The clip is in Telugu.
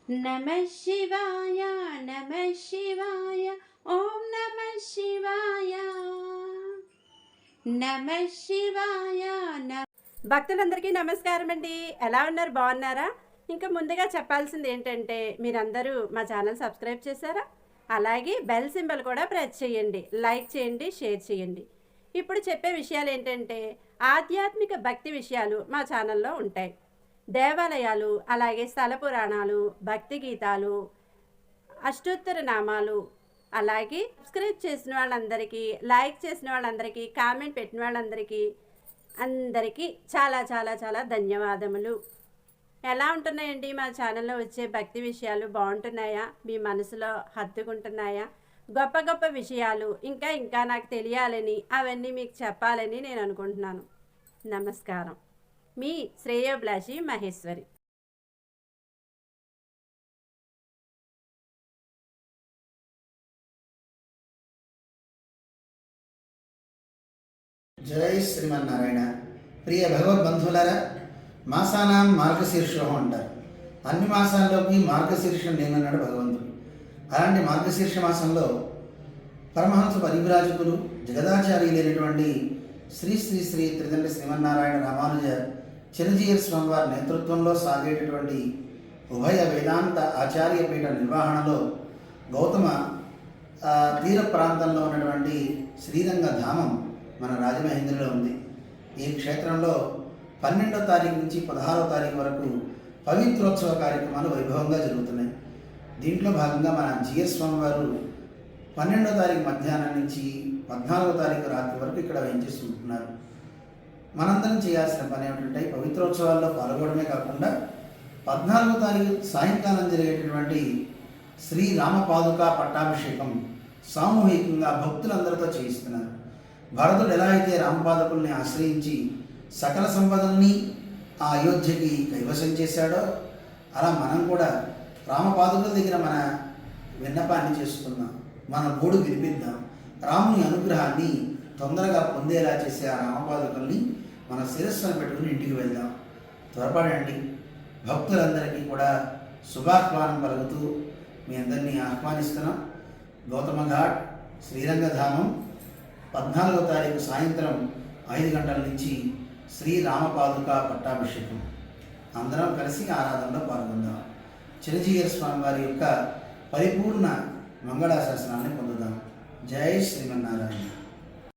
నమః శివాయ నమః శివాయ ఓం నమః శివాయ నమః శివాయ. భక్తులందరికీ నమస్కారం అండి. ఎలా ఉన్నారు? బాగున్నారా? ఇంకా ముందుగా చెప్పాల్సింది ఏంటంటే మీరందరూ మా ఛానల్ సబ్స్క్రైబ్ చేశారా? అలాగే బెల్ సింబల్ కూడా ప్రెస్ చేయండి, లైక్ చేయండి, షేర్ చేయండి. ఇప్పుడు చెప్పే విషయాలు ఏంటంటే ఆధ్యాత్మిక భక్తి విషయాలు మా ఛానల్లో ఉంటాయి. దేవాలయాలు, అలాగే స్థల పురాణాలు, భక్తి గీతాలు, అష్టోత్తర నామాలు, అలాగే సబ్స్క్రైబ్ చేసిన వాళ్ళందరికీ, లైక్ చేసిన వాళ్ళందరికీ, కామెంట్ పెట్టిన వాళ్ళందరికీ అందరికీ చాలా చాలా చాలా ధన్యవాదములు. ఎలా ఉంటున్నాయండి మా ఛానల్లో వచ్చే భక్తి విషయాలు? బాగుంటున్నాయా? మీ మనసులో హత్తుకుంటున్నాయా? గొప్ప గొప్ప విషయాలు ఇంకా ఇంకా నాకు తెలియాలని, అవన్నీ మీకు చెప్పాలని నేను అనుకుంటున్నాను. నమస్కారం. మీ శ్రేయోభిలాషి మహేశ్వరి. జై శ్రీమన్నారాయణ. ప్రియ భగవద్బంధువులారా, మాసానాం మార్గశీర్షం అంటారు. అన్ని మాసాల్లోకి మార్గశీర్షం నేనన్నాడు భగవంతుడు. అలాంటి మార్గశీర్ష మాసంలో పరమహంస పరివిరాజకులు జగదాచార్యులైనటువంటి శ్రీ శ్రీ శ్రీ త్రిదండ్రి శ్రీమన్నారాయణ రామానుజ చిరంజీవి స్వామివారి నేతృత్వంలో సాగేటటువంటి ఉభయ వేదాంత ఆచార్య పీఠ నిర్వహణలో గౌతమ తీర ప్రాంతంలో ఉన్నటువంటి శ్రీరంగ ధామం మన రాజమహేంద్రలో ఉంది. ఈ క్షేత్రంలో 12వ తారీఖు నుంచి 16వ తారీఖు వరకు పవిత్రోత్సవ కార్యక్రమాలు వైభవంగా జరుగుతున్నాయి. దీంట్లో భాగంగా మన జిఎస్ స్వామి వారు 12వ తారీఖు మధ్యాహ్నం నుంచి 14వ తారీఖు రాత్రి వరకు ఇక్కడ వేయించేస్తుంటున్నారు. మనందరం చేయాల్సిన పని ఏమిటంటే పవిత్రోత్సవాల్లో పాల్గొనడమే కాకుండా 14వ తారీఖు సాయంకాలం జరిగేటటువంటి శ్రీ రామపాదుక పట్టాభిషేకం సామూహికంగా భక్తులందరితో చేయిస్తున్నారు. భరతుడు ఎలా అయితే రామపాదుకుల్ని ఆశ్రయించి సకల సంపదల్ని ఆ అయోధ్యకి కైవసం చేశాడో, అలా మనం కూడా రామపాదుకుల దగ్గర మన విన్నపాన్ని చేసుకుందాం, మన గోడు వినిపిద్దాం. రాముని అనుగ్రహాన్ని తొందరగా పొందేలా చేసే ఆ రామపాదుకుల్ని మన శిరస్సును పెట్టుకుని ఇంటికి వెళ్దాం. త్వరపడండి. భక్తులందరికీ కూడా శుభాహ్వానం పలుకుతూ మీ అందరినీ ఆహ్వానిస్తున్నాం. గౌతమ ఘాట్ శ్రీరంగధామం 14వ తారీఖు సాయంత్రం 5 గంటల నుంచి శ్రీ రామపాదుక పట్టాభిషేకం. అందరం కలిసి ఆరాధనలో పాల్గొందాం. చిరంజీవి స్వామి వారి యొక్క పరిపూర్ణ మంగళాశాసనాన్ని పొందుదాం. జై శ్రీమన్నారాయణ.